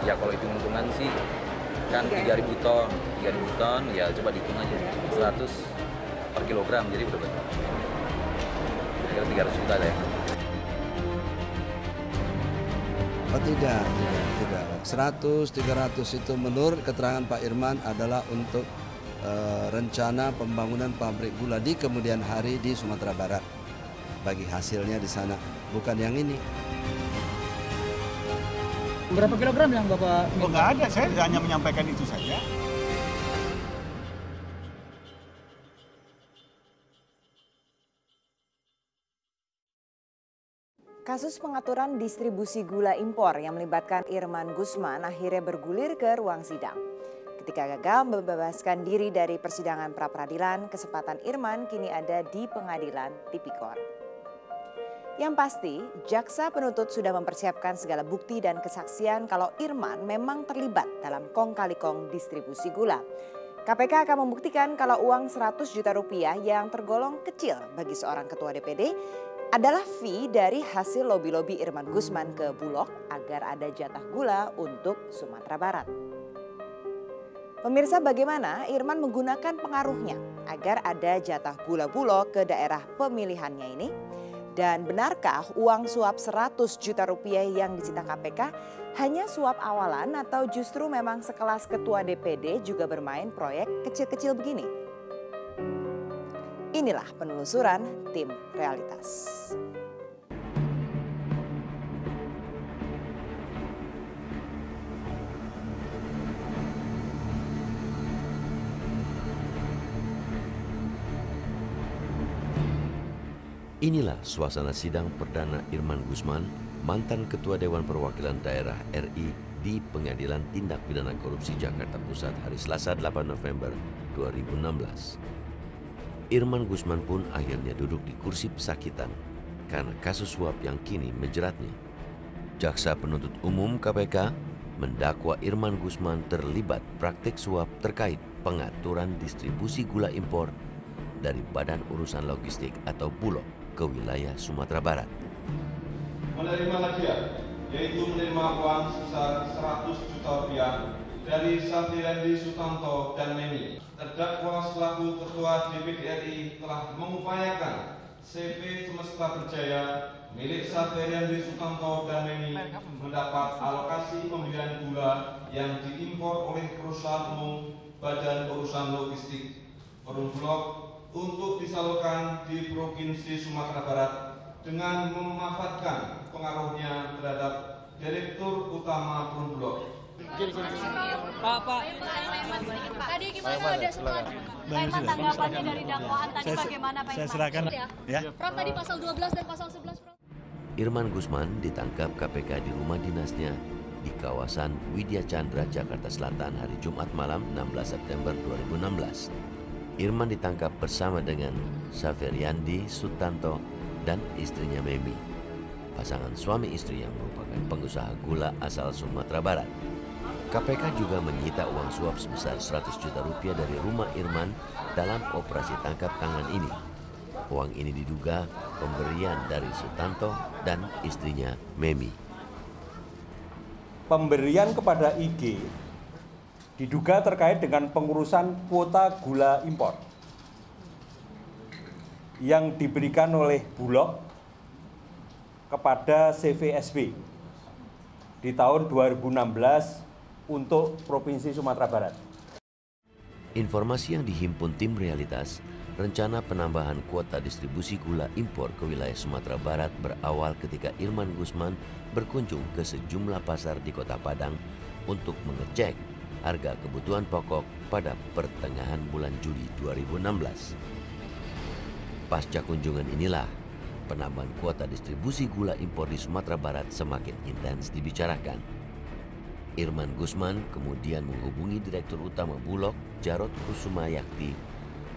Ya kalau hitung-hitungan sih kan 3.000 ton, 3.000 ton ya coba dihitung aja 100 per kilogram, jadi udah berapa? Kira-kira 300 juta lah ya. Oh tidak. 100, 300 itu menurut keterangan Pak Irman adalah untuk rencana pembangunan pabrik gula di kemudian hari di Sumatera Barat. Bagi hasilnya di sana, bukan yang ini. Berapa kilogram yang Bapak? Oh nggak ada, saya hanya menyampaikan itu saja. Kasus pengaturan distribusi gula impor yang melibatkan Irman Gusman akhirnya bergulir ke ruang sidang. Ketika gagal membebaskan diri dari persidangan pra-peradilan, kesempatan Irman kini ada di pengadilan tipikor. Yang pasti, jaksa penuntut sudah mempersiapkan segala bukti dan kesaksian kalau Irman memang terlibat dalam kong kali kong distribusi gula. KPK akan membuktikan kalau uang 100 juta rupiah yang tergolong kecil bagi seorang ketua DPD adalah fee dari hasil lobi-lobi Irman Gusman ke Bulog agar ada jatah gula untuk Sumatera Barat. Pemirsa, bagaimana Irman menggunakan pengaruhnya agar ada jatah gula Bulog ke daerah pemilihannya ini? Dan benarkah uang suap 100 juta rupiah yang disita KPK hanya suap awalan atau justru memang sekelas ketua DPD juga bermain proyek kecil-kecil begini? Inilah penelusuran tim Realitas. Inilah suasana sidang perdana Irman Gusman, mantan Ketua Dewan Perwakilan Daerah RI di Pengadilan Tindak Pidana Korupsi Jakarta Pusat hari Selasa 8 November 2016. Irman Gusman pun akhirnya duduk di kursi pesakitan karena kasus suap yang kini menjeratnya. Jaksa penuntut umum KPK mendakwa Irman Gusman terlibat praktik suap terkait pengaturan distribusi gula impor dari Badan Urusan Logistik atau Bulog ke wilayah Sumatera Barat. Menerima hadiah, yaitu menerima uang sebesar 100 juta rupiah dari Safirandi Sutanto dan Memi. Terdakwa selaku Ketua DPD RI telah mengupayakan CV Semesta Berjaya milik Safirandi Sutanto dan Memi mendapat alokasi pembelian gula yang diimpor oleh perusahaan umum Badan Urusan Logistik Perum Bulog untuk disalurkan di Provinsi Sumatera Barat dengan memanfaatkan pengaruhnya terhadap Direktur Utama Perum Bulog. Pak. Tadi gimana ada semua tanggapannya dari dakwaan tadi bagaimana Pak? Saya silakan ya. Prof tadi pasal 12 dan pasal 11 Prof. Irman Gusman ditangkap KPK di rumah dinasnya di kawasan Widya Chandra, Jakarta Selatan hari Jumat malam 16 September 2016. Irman ditangkap bersama dengan Safirandi Sutanto dan istrinya Memi, pasangan suami istri yang merupakan pengusaha gula asal Sumatera Barat. KPK juga menyita uang suap sebesar 100 juta rupiah dari rumah Irman dalam operasi tangkap tangan ini. Uang ini diduga pemberian dari Sutanto dan istrinya Memi. Pemberian kepada IG diduga terkait dengan pengurusan kuota gula impor yang diberikan oleh Bulog kepada CVSB di tahun 2016 untuk Provinsi Sumatera Barat. Informasi yang dihimpun tim Realitas, rencana penambahan kuota distribusi gula impor ke wilayah Sumatera Barat berawal ketika Irman Gusman berkunjung ke sejumlah pasar di Kota Padang untuk mengecek harga kebutuhan pokok pada pertengahan bulan Juli 2016. Pasca kunjungan inilah penambahan kuota distribusi gula impor di Sumatera Barat semakin intens dibicarakan. Irman Gusman kemudian menghubungi Direktur Utama Bulog, Jarod Kusumayakti,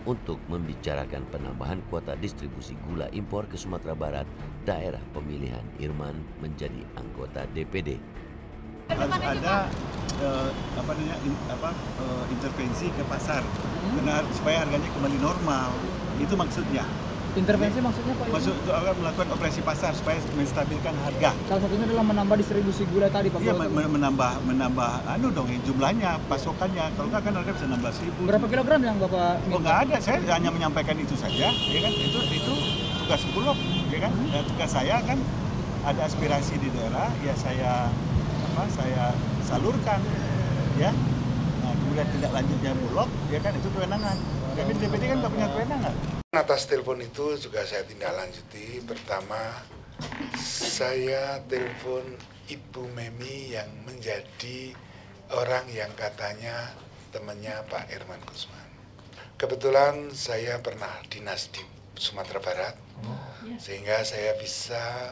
untuk membicarakan penambahan kuota distribusi gula impor ke Sumatera Barat, daerah pemilihan Irman menjadi anggota DPD. Harus ada intervensi ke pasar supaya harganya kembali normal. Itu maksudnya. Intervensi maksudnya Pak? Maksud akan melakukan operasi pasar supaya menstabilkan harga. Salah satunya adalah menambah distribusi gula tadi Pak. Iya, menambah jumlahnya, pasokannya. Kalau nggak kan harga bisa nambah 1.000. Berapa kilogram yang Bapak minta? Oh, nggak ada, saya hanya menyampaikan itu saja, ya kan? Itu tugas Bulog, ya kan? Dan tugas saya kan ada aspirasi di daerah, ya saya salurkan, ya. Nah, kemudian tidak lanjutnya Bulog, ya kan itu kewenangan. Tapi DPD kan nggak punya kewenangan. Atas telepon itu juga saya tindak lanjuti. Pertama, saya telepon Ibu Memi yang menjadi orang yang katanya temannya Pak Irman Gusman. Kebetulan saya pernah dinas di Sumatera Barat, sehingga saya bisa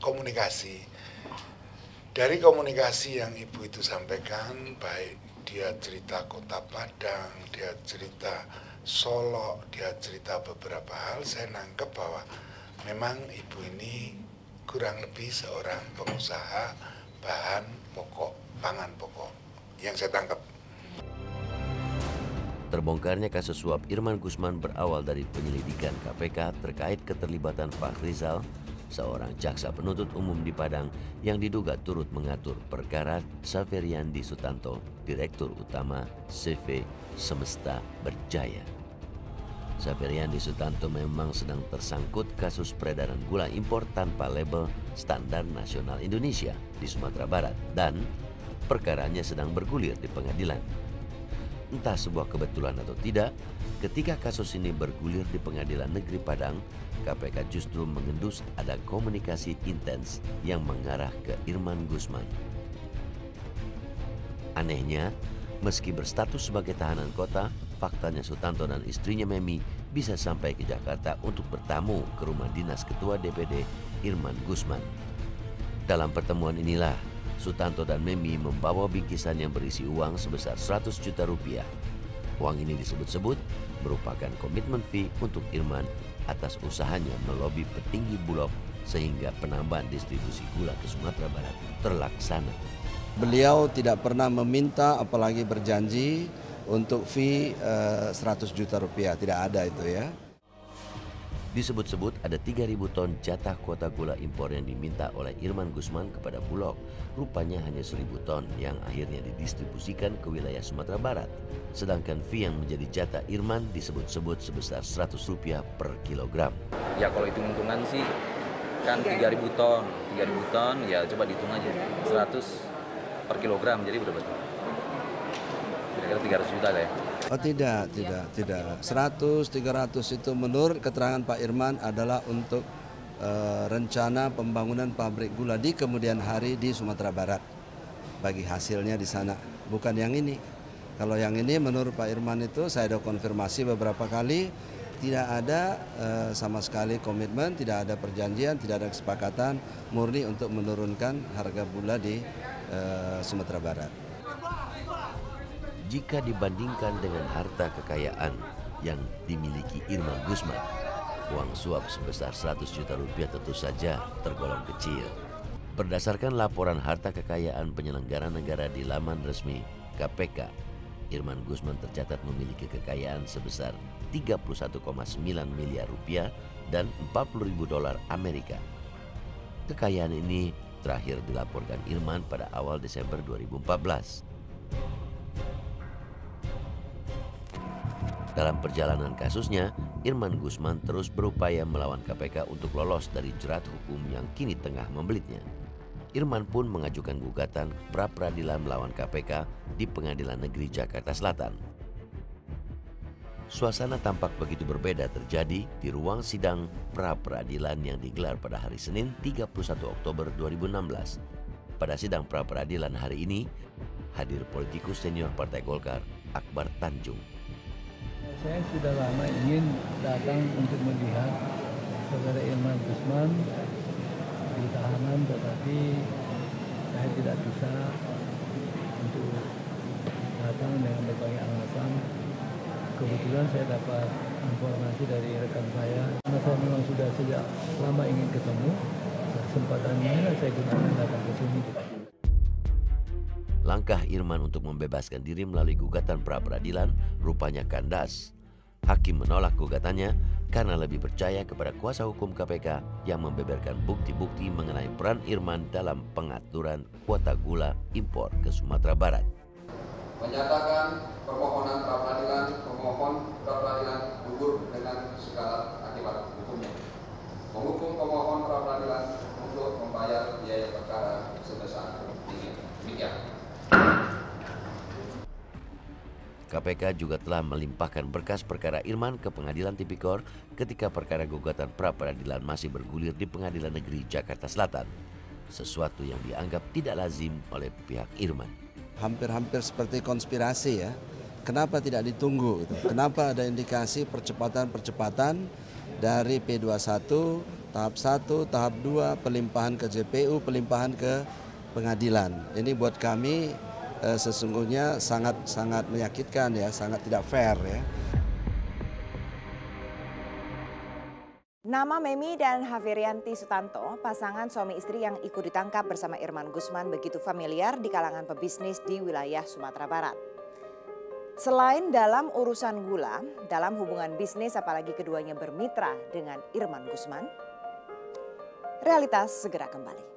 berkomunikasi. Dari komunikasi yang Ibu itu sampaikan, baik dia cerita Kota Padang, dia cerita Solo, dia cerita beberapa hal, saya nangkep bahwa memang Ibu ini kurang lebih seorang pengusaha bahan pokok, pangan pokok, yang saya tangkap. Terbongkarnya kasus suap Irman Gusman berawal dari penyelidikan KPK terkait keterlibatan Pak Rizal, seorang jaksa penuntut umum di Padang yang diduga turut mengatur perkara Saveriandi Sutanto, Direktur Utama CV Semesta Berjaya. Saveriandi Sutanto memang sedang tersangkut kasus peredaran gula impor tanpa label Standar Nasional Indonesia di Sumatera Barat dan perkaranya sedang bergulir di pengadilan. Entah sebuah kebetulan atau tidak, ketika kasus ini bergulir di Pengadilan Negeri Padang, KPK justru mengendus ada komunikasi intens yang mengarah ke Irman Gusman. Anehnya, meski berstatus sebagai tahanan kota, faktanya Sutanto dan istrinya Memi bisa sampai ke Jakarta untuk bertamu ke rumah dinas Ketua DPD Irman Gusman. Dalam pertemuan inilah, Sutanto dan Memi membawa bingkisan yang berisi uang sebesar 100 juta rupiah. Uang ini disebut-sebut merupakan komitmen fee untuk Irman atas usahanya melobi petinggi Bulog sehingga penambahan distribusi gula ke Sumatera Barat terlaksana. Beliau tidak pernah meminta apalagi berjanji untuk fee 100 juta rupiah, tidak ada itu ya. Disebut-sebut ada 3.000 ton jatah kuota gula impor yang diminta oleh Irman Gusman kepada Bulog. Rupanya hanya 1.000 ton yang akhirnya didistribusikan ke wilayah Sumatera Barat. Sedangkan fee yang menjadi jatah Irman disebut-sebut sebesar Rp100 per kilogram. Ya kalau hitung-hitungan sih kan 3.000 ton ya coba dihitung aja 100 per kilogram jadi udah betul. Kira-kira 300 juta lah ya. Oh tidak. 100, 300 itu menurut keterangan Pak Irman adalah untuk rencana pembangunan pabrik gula di kemudian hari di Sumatera Barat. Bagi hasilnya di sana, bukan yang ini. Kalau yang ini menurut Pak Irman itu saya ada konfirmasi beberapa kali, tidak ada sama sekali komitmen, tidak ada perjanjian, tidak ada kesepakatan murni untuk menurunkan harga gula di Sumatera Barat. Jika dibandingkan dengan harta kekayaan yang dimiliki Irman Gusman, uang suap sebesar 100 juta rupiah tentu saja tergolong kecil. Berdasarkan laporan harta kekayaan penyelenggara negara di laman resmi KPK, Irman Gusman tercatat memiliki kekayaan sebesar 31,9 miliar rupiah dan 40.000 dolar Amerika. Kekayaan ini terakhir dilaporkan Irman pada awal Desember 2014. Dalam perjalanan kasusnya, Irman Gusman terus berupaya melawan KPK untuk lolos dari jerat hukum yang kini tengah membelitnya. Irman pun mengajukan gugatan pra-peradilan melawan KPK di Pengadilan Negeri Jakarta Selatan. Suasana tampak begitu berbeda terjadi di ruang sidang pra-peradilan yang digelar pada hari Senin 31 Oktober 2016. Pada sidang pra-peradilan hari ini, hadir politikus senior Partai Golkar, Akbar Tanjung. Saya sudah lama ingin datang untuk melihat saudara Irman Gusman di tahanan, tetapi saya tidak bisa untuk datang dengan berbagai alasan. Kebetulan saya dapat informasi dari rekan saya, karena saya memang sudah sejak lama ingin ketemu, kesempatannya saya gunakan datang ke sini. Langkah Irman untuk membebaskan diri melalui gugatan pra-peradilan rupanya kandas. Hakim menolak gugatannya karena lebih percaya kepada kuasa hukum KPK yang membeberkan bukti-bukti mengenai peran Irman dalam pengaturan kuota gula impor ke Sumatera Barat. Menyatakan permohonan pra-peradilan gugur dengan segala akibat hukumnya. Menghukum pemohon pra-peradilan untuk membayar biaya perkara sebesar demikian. KPK juga telah melimpahkan berkas perkara Irman ke Pengadilan Tipikor ketika perkara gugatan pra-peradilan masih bergulir di Pengadilan Negeri Jakarta Selatan. Sesuatu yang dianggap tidak lazim oleh pihak Irman. Hampir-hampir seperti konspirasi ya. Kenapa tidak ditunggu? Kenapa ada indikasi percepatan-percepatan dari P21, tahap 1, tahap 2, pelimpahan ke JPU, pelimpahan ke pengadilan. Ini buat kami sesungguhnya sangat menyakitkan ya, sangat tidak fair ya. Nama Memi dan Haverianti Sutanto, pasangan suami istri yang ikut ditangkap bersama Irman Gusman begitu familiar di kalangan pebisnis di wilayah Sumatera Barat. Selain dalam urusan gula, dalam hubungan bisnis apalagi keduanya bermitra dengan Irman Gusman, Realitas segera kembali.